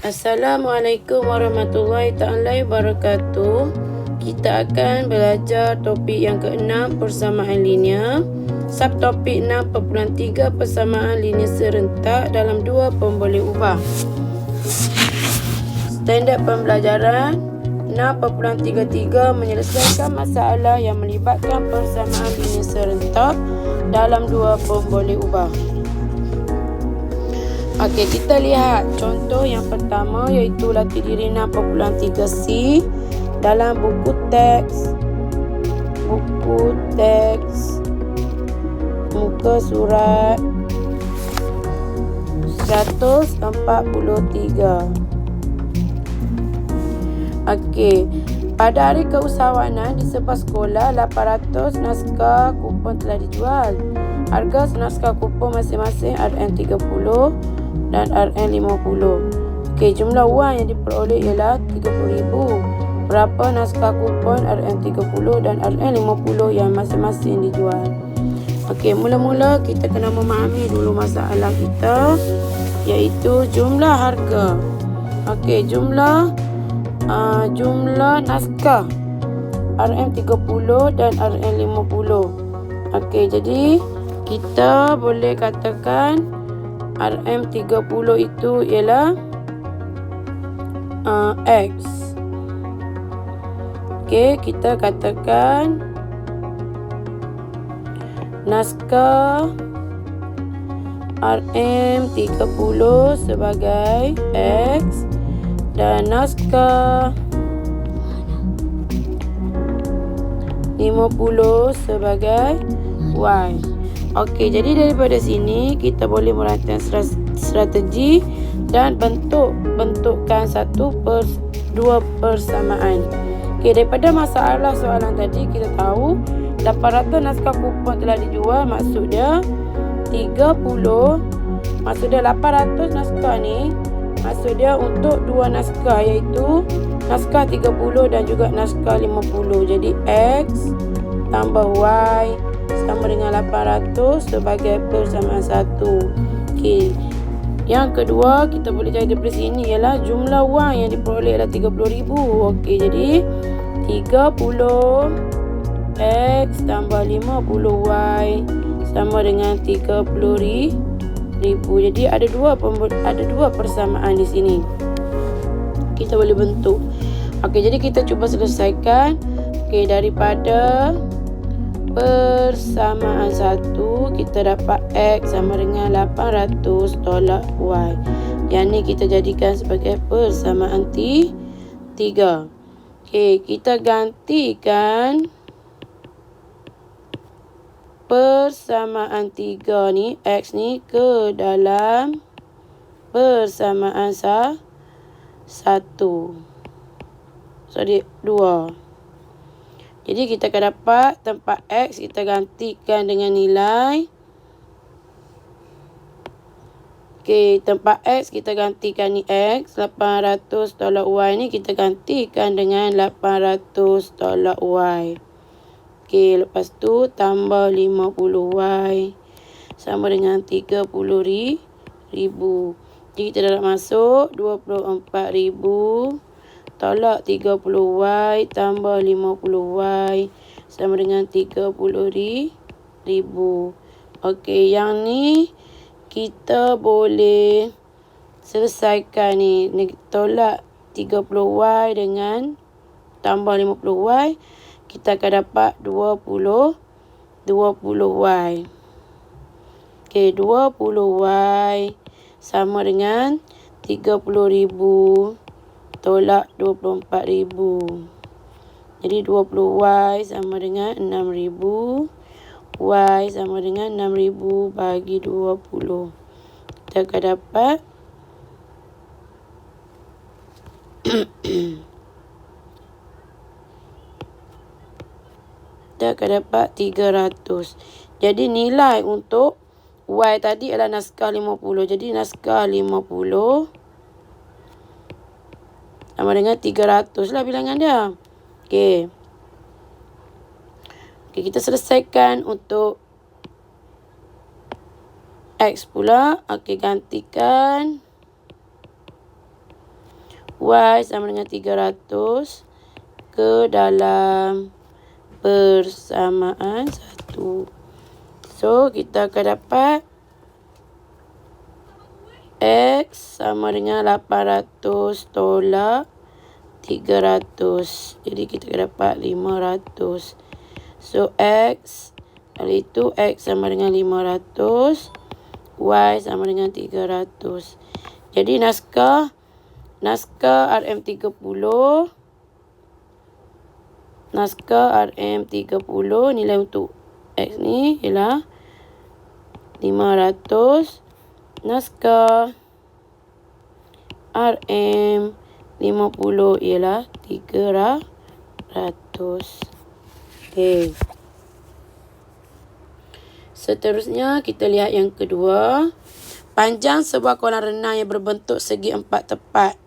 Assalamualaikum warahmatullahi ta'ala wabarakatuh. Kita akan belajar topik yang ke-6, persamaan linear. Subtopik 6.3, persamaan linear serentak dalam dua pemboleh ubah. Standard pembelajaran 6.33, menyelesaikan masalah yang melibatkan persamaan linear serentak dalam dua pemboleh ubah. Okey, kita lihat contoh yang pertama, iaitu latih diri 6.3C dalam buku teks muka surat 143. Okey, pada hari keusahawanan di sebuah sekolah, 800 naskah kupon telah dijual. Harga naskah kupon masing-masing RM30 dan RM50. Okey, jumlah wang yang diperoleh ialah RM30,000. Berapa naskah kupon RM30 dan RM50 yang masing-masing dijual? Okey, mula-mula kita kena memahami dulu masalah kita, iaitu jumlah harga. Okey, jumlah naskah RM30 dan RM50. Okey, jadi kita boleh katakan RM30 itu ialah X. Okey, kita katakan naskah RM30 sebagai X dan naskah 50 sebagai Y. Okey, jadi daripada sini kita boleh merancang strategi dan bentukkan dua persamaan. Okey, daripada masalah soalan tadi kita tahu 800 naskah kupon telah dijual, maksudnya 800 naskah ni maksudnya untuk dua naskah, iaitu naskah 30 dan juga naskah 50. Jadi X tambah Y sama dengan 800 sebagai persamaan 1. Okey. Yang kedua, kita boleh cari daripada sini ialah jumlah wang yang diperoleh ialah RM30,000. Okey, jadi 30 X tambah 50 Y sama dengan RM30,000. Jadi ada dua persamaan di sini. Kita boleh bentuk. Okey, jadi kita cuba selesaikan. Okey, daripada persamaan 1 kita dapat X sama dengan 800 tolak Y. Yang ni kita jadikan sebagai persamaan 3. Okey, kita gantikan persamaan 3 ni, X ni, ke dalam persamaan 1. Sorry, 2. Jadi kita akan dapat tempat X kita gantikan dengan nilai. Okey, tempat X kita gantikan ni X. 800 tolak Y ni kita gantikan dengan 800 tolak Y. Okey, lepas tu tambah 50Y sama dengan 30,000. Jadi kita dah masuk 24,000 tolak 30Y tambah 50Y sama dengan 30,000. Okey, yang ni kita boleh selesaikan ni. Tolak 30Y dengan tambah 50Y, kita akan dapat 20Y. Okey, 20Y sama dengan 30,000 tolak 24,000. Jadi 20Y sama dengan 6,000. Y sama dengan 6,000 bagi 20. Kita akan dapat kita akan dapat 300. Jadi nilai untuk Y tadi adalah naskah 50. Jadi naskah 50 sama dengan 300 lah bilangan dia. Okey. Okey, kita selesaikan untuk X pula. Okey, gantikan Y sama dengan 300 ke dalam persamaan 1. So, kita akan dapat X sama dengan 800 tolak 300. Jadi, kita akan dapat 500. So, X, kali itu X sama dengan 500. Y sama dengan 300. Jadi, naskah RM30. Naskah RM30. Nilai untuk X ni ialah 500. Naskah RM50 ialah 300. Okey. Seterusnya kita lihat yang kedua. Panjang sebuah kolam renang yang berbentuk segi empat tepat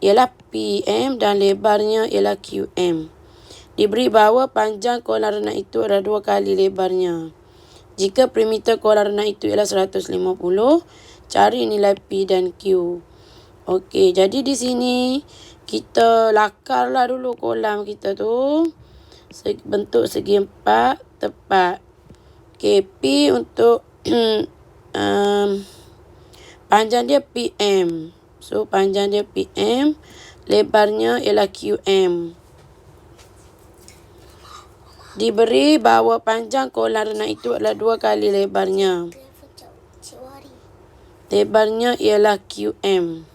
ialah PM dan lebarnya ialah QM. Diberi bahawa panjang kolam renang itu adalah 2 kali lebarnya. Jika perimeter kolam renang itu ialah 150, cari nilai P dan Q. Okey, jadi di sini kita lakarlah dulu kolam kita tu. Bentuk segi empat tepat. Okey, P untuk panjang dia PM. So, panjang dia PM. Lebarnya ialah QM. Diberi bahawa panjang kolam renang itu adalah 2 kali lebarnya. Lebarnya ialah QM.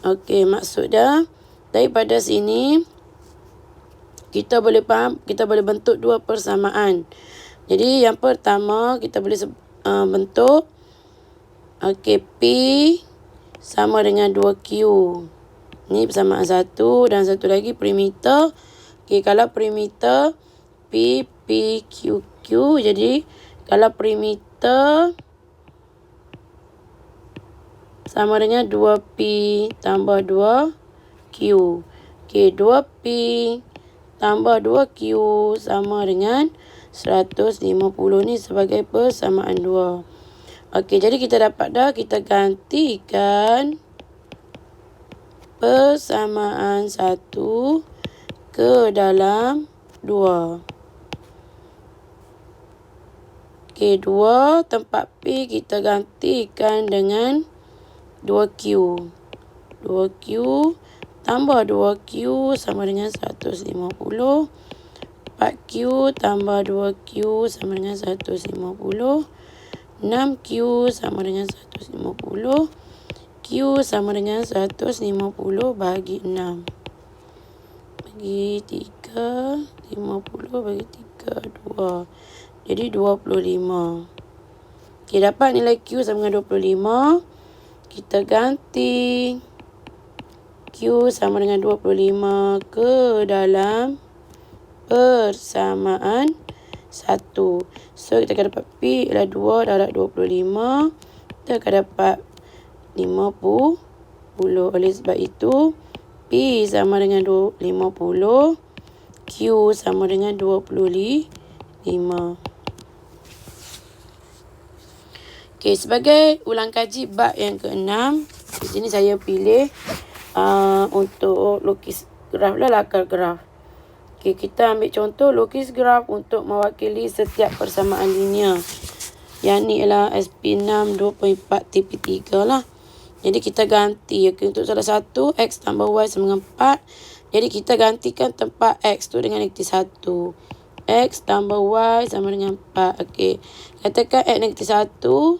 Okey, maksudnya daripada sini kita boleh faham, kita boleh bentuk dua persamaan. Jadi yang pertama kita boleh bentuk P sama dengan 2Q. Ni persamaan satu dan satu lagi perimeter. Okey, kalau perimeter P, Q, Q. Jadi kalau perimeter sama dengan 2P tambah 2Q. Okey, 2P tambah 2Q sama dengan 150 ni sebagai persamaan 2. Okey, jadi kita dapat dah, kita gantikan persamaan 1 ke dalam 2. Okey, 2 tempat P kita gantikan dengan 2Q. 2Q tambah 2Q sama dengan 150. 4Q tambah 2Q sama dengan 150. 6Q sama dengan 150. Q sama dengan 150 bagi 6. Bagi 3. 50 bagi 3. 2. Jadi 25. Okey, dapat nilai Q sama dengan 25. Kita ganti Q sama dengan 25 ke dalam persamaan 1. So, kita akan dapat P ialah 2 darab 25. Kita akan dapat 50. Oleh sebab itu, P sama dengan 50. Q sama dengan 25. Okey, sebagai ulang kaji bab yang ke-6, di sini saya pilih untuk lukis graf lah, lakar graf. Okey, kita ambil contoh lukis graf untuk mewakili setiap persamaan linear. Yang ni ialah SP6 2.4 TP3 lah. Jadi kita ganti. Okey, untuk salah satu, X tambah Y sama dengan 4. Jadi kita gantikan tempat X tu dengan negatif 1. X tambah Y sama dengan 4. Okey, katakan X negatif 1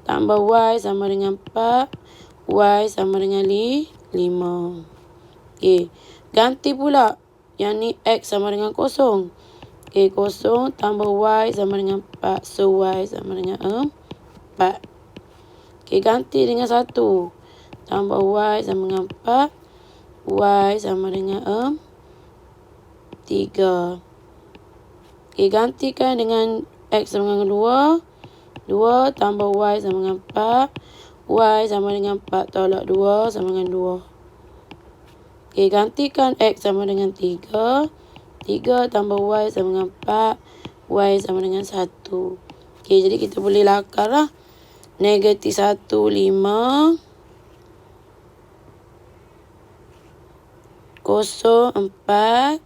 tambah Y sama dengan 4. Y sama dengan 5. Okey, ganti pula. Yang ni X sama dengan 0. Okey, 0 tambah Y sama dengan 4. So, Y sama dengan 4. Okey, ganti dengan 1. Tambah Y sama dengan 4. Y sama dengan 3. Okey, gantikan dengan X sama dengan 2. 2 tambah Y sama dengan 4. Y sama dengan 4 tolak 2 sama dengan 2. Okey, gantikan X sama dengan 3. 3 tambah Y sama dengan 4. Y sama dengan 1. Okey, jadi kita boleh lakar lah. negatif 1, 5, 0, 4,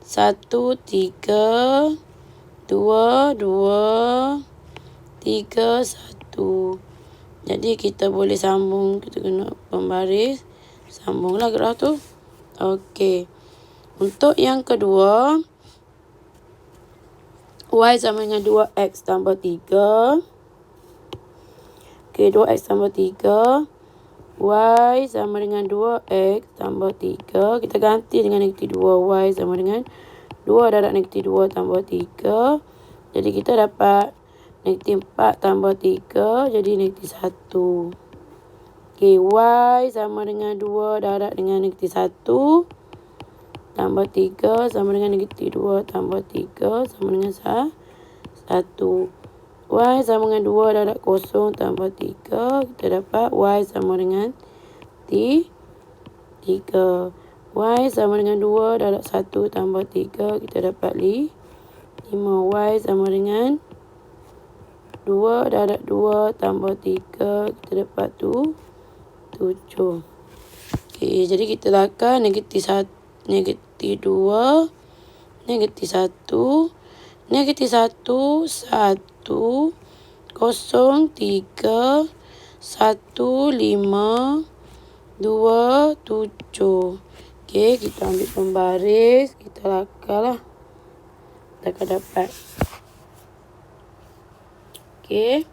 1, 3, 2, 2, 3, 1. Jadi kita boleh sambung, kita kena pembaris. Sambunglah graf tu. Okey. Untuk yang kedua, y sama dengan 2x tambah 3. Okey, 2x tambah 3. Y sama dengan 2x tambah 3. Kita ganti dengan negatif 2. Y sama dengan 2 darab negatif 2 tambah 3. Jadi kita dapat negatif 4 tambah 3. Jadi negatif 1. Okey, Y sama dengan 2 darab dengan negatif 1. Tambah 3 sama dengan negatif 2 tambah 3 sama dengan 1. Y sama dengan 2 darab 0 tambah 3. Kita dapat Y sama dengan 3. Y sama dengan 2 darab 1 tambah 3. Kita dapat 5. Y sama dengan 2 darab 2 tambah 3. Kita dapat 7. Okey, jadi kita lakar negatif 1, negatif 2, negatif 1, negatif 1, 1, 0, 3, 1, 5, 2, 7. Okey, kita ambil pembaris. Kita lakarlah. Kita akan dapat. Okey.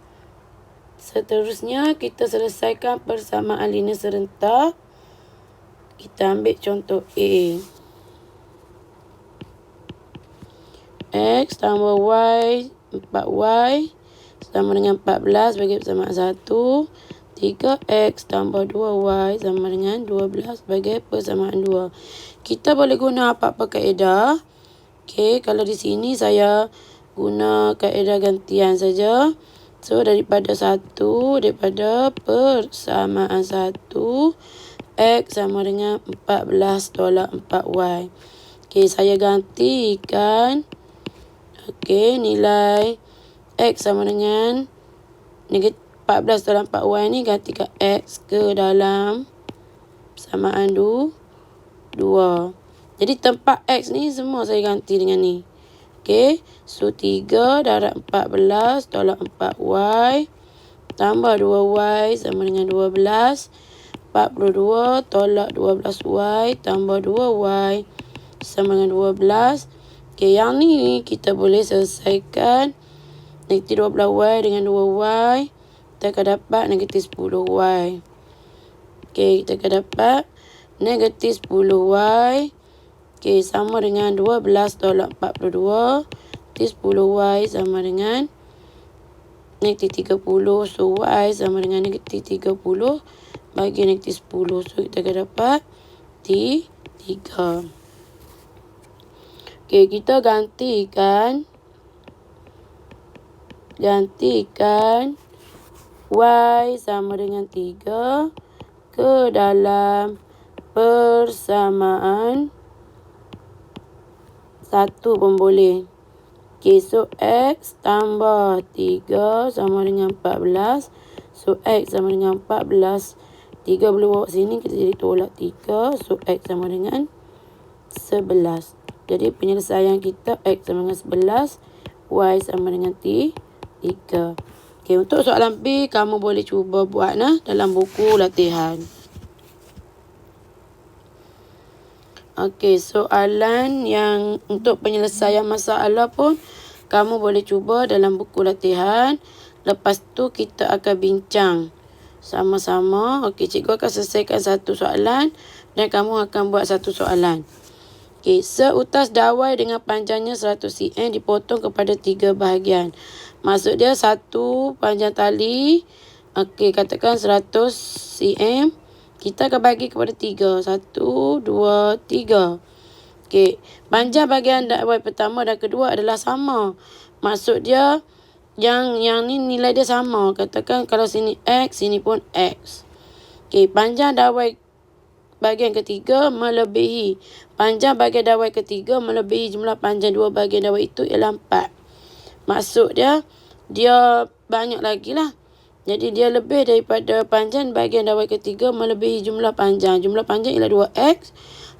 Seterusnya, kita selesaikan persamaan linear serentak. Kita ambil contoh A. X tambah Y, 4Y sama dengan 14 bagi persamaan 1. 3X tambah 2Y sama dengan 12 bagi persamaan 2. Kita boleh guna apa-apa kaedah. Okey, kalau di sini saya guna kaedah gantian saja. So, daripada persamaan 1, X sama dengan 14 tolak 4Y. Okey, saya gantikan. Okey, nilai X sama dengan negatif 14 tolak 4Y ni gantikan X ke dalam persamaan 2. Jadi tempat X ni semua saya ganti dengan ni. Okey, so 3 darab 14 tolak 4Y tambah 2Y sama dengan 12. 42 tolak 12Y tambah 2Y sama dengan 12. Okey, yang ni kita boleh selesaikan. Negatif 12Y dengan 2Y. Kita akan dapat negatif 10Y. Okey, kita akan dapat negatif 10Y. Okey, sama dengan 12 tolak 42. Negatif 10Y sama dengan negatif 30. So, Y sama dengan negatif 30 bagi negatif 10. So, kita akan dapat 3. Okey, kita gantikan Y sama dengan 3 ke dalam persamaan 1 pun boleh. Okey, so X tambah 3 sama dengan 14. So, X sama dengan 14. 3 boleh bawa sini, kita jadi tolak 3. So, X sama dengan 11. Jadi, penyelesaian kita X sama dengan 11. Y sama dengan 3. Okey, untuk soalan B, kamu boleh cuba buat dalam buku latihan. Okey, soalan yang untuk penyelesaian masalah pun kamu boleh cuba dalam buku latihan. Lepas tu kita akan bincang sama-sama. Okey, cikgu akan selesaikan satu soalan dan kamu akan buat satu soalan. Okey, seutas dawai dengan panjangnya 100 cm dipotong kepada 3 bahagian. Maksud dia satu panjang tali. Okey, katakan 100 cm. Kita akan bagi kepada 3. 1, 2, 3. Okey, panjang bahagian dawai pertama dan kedua adalah sama. Maksud dia yang ni nilai dia sama. Katakan kalau sini X, sini pun X. Okey, panjang dawai bahagian ketiga melebihi panjang bahagian dawai ketiga melebihi jumlah panjang dua bahagian dawai itu ialah 4. Maksud dia banyak lagi lah. Jadi dia lebih daripada panjang bahagian dawai ketiga melebihi jumlah panjang. Jumlah panjang ialah 2x.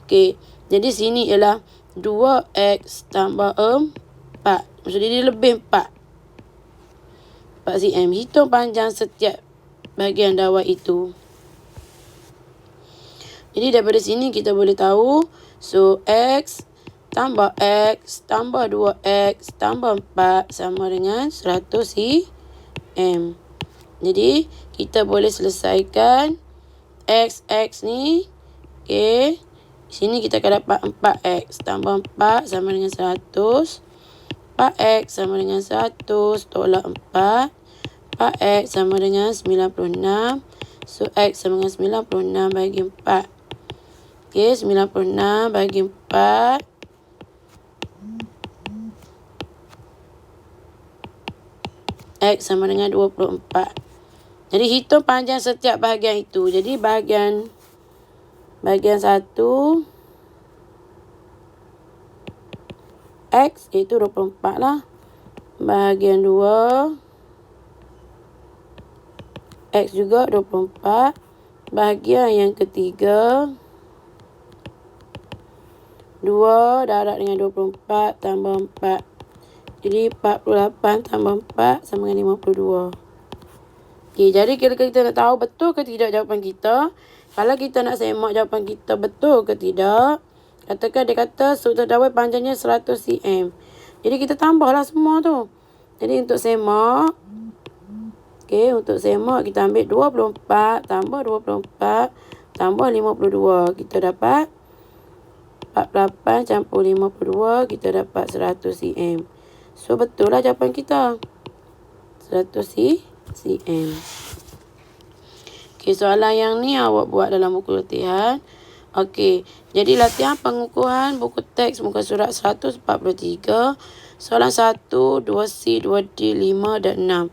Okey. Jadi sini ialah 2x tambah 4. Maksudnya dia lebih 4 cm. Hitung panjang setiap bahagian dawai itu. Jadi daripada sini kita boleh tahu. So x tambah x tambah 2x tambah 4 sama dengan 100 cm. Jadi, kita boleh selesaikan x ni. Okey. Sini kita akan dapat 4x tambah 4 sama dengan 100. 4x sama dengan 100 tolak 4. 4x sama dengan 96. So, x sama dengan 96 bagi 4. Okey, 96 bagi 4. X sama dengan 24. Jadi hitung panjang setiap bahagian itu. Jadi bahagian 1 X iaitu 24 lah. Bahagian 2 X juga 24. Bahagian yang ketiga 2 darab dengan 24 tambah 4. Jadi 48 tambah 4 sama dengan 52. Okey, jadi kalau kita nak tahu betul ke tidak jawapan kita, kalau kita nak semak jawapan kita betul ke tidak, katakan dia kata sudut dawai panjangnya 100 cm. Jadi kita tambahlah semua tu. Jadi untuk semak, okey, untuk semak kita ambil 24 tambah 24 tambah 52. Kita dapat 48 campur 52, kita dapat 100 cm. So betul lah jawapan kita. 100 cm. Okey, soalan yang ni awak buat dalam buku latihan. Okey, jadi latihan pengukuhan buku teks muka surat 143. Soalan 1, 2C, 2D, 5 dan 6.